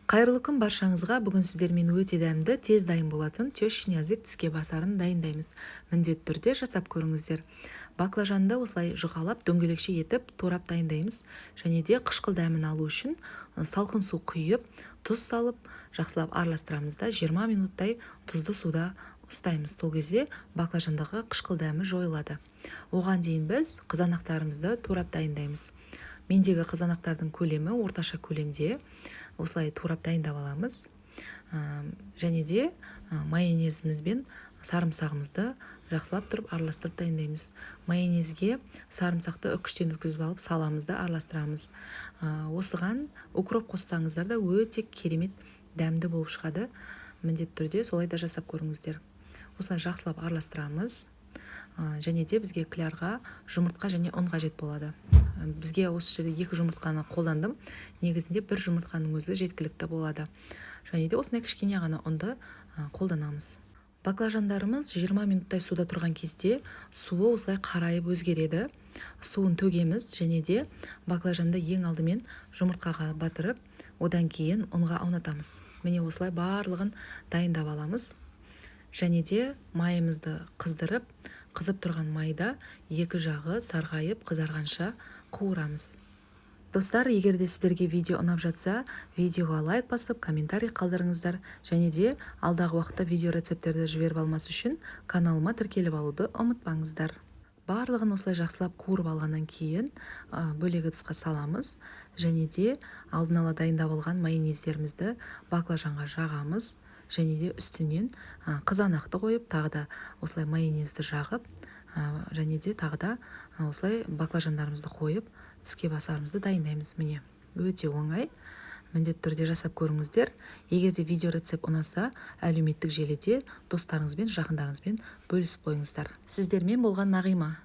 Қайырлы күн баршаңызға. Бүгін сіздермен өте дәмді, тез дайын болатын тещин язык тіске басарын дайындаймыз. Міндетті түрде жасап көріңіздер. Баклажанды осылай жұқалап, дөңгелекше етіп, турап дайындаймыз. Және де қышқыл дәмін алу үшін салқын су құйып, тұз салып, жақсылап араластырамыз да 20 минуттай тұзды суда ұстаймыз. Сол кезде баклажандағы қышқыл дәмі жойылады. Оған дейін біз қызанақтарымызды турап дайындаймыз. Мендегі қызанақтардың көлемі орташа көлемде. Осылай турап дайындап аламыз. Және де майонезімізбен сарымсағымызды жақсылап тұрып араластырып дайындаймыз. Майонезге сарымсақты үкіштен өткізіп алып саламыз да араластырамыз. Осыған укроп қоссаңыздар да өте керемет дәмді болып шығады. Міндетті түрде солай да жасап көріңіздер. Осылай жақсылап араластырамыз. Және де бізге клярға жұмыртқа және ұн қажет болады. Бізге осы жерде 2 жұмыртқаны қолдандым. Негізінде 1 жұмыртқаның өзі жеткілікті болады. Және де осындай кішкене ғана ұнды қолданамыз. Баклажандарымыз 20 минуттай суда тұрған кезде суы осылай қарайып өзгереді. Суын төгеміз және де баклажанды ең алдымен жұмыртқаға батырып, одан кейін ұнға аунатамыз. Міне осылай барлығын дайындап аламыз. Және де майымызды қыздырып, қызып тұрған майда екі жағы сарғайып қызарғанша қуырамыз. Достар, егер де сіздерге видео ұнап жатса, видеоға лайк басып, комментарий қалдырыңыздар. Және де алдағы уақытта видео рецептерді жіберіп алмас үшін каналыма тіркеліп алуды ұмытпаңыздар. Барлығын осылай жақсылап қуырып алғаннан кейін бөлек ыдысқа саламыз. Және де алдын ала дайындап алған майонездерімізді баклажанға жағамыз. Және де үстінен қызанақты қойып, тағы да осылай майонезді жағып, және де тағы да осылай баклажандарымызды қойып, тіске басарымызды дайындаймыз. Міне, өте оңай. Міндетті түрде жасап көріңіздер. Егер де видео рецепт ұнаса, әлеуметтік желіде достарыңызбен, жақындарыңызбен бөлісіп қойыңыздар. Сіздермен болған Нағима.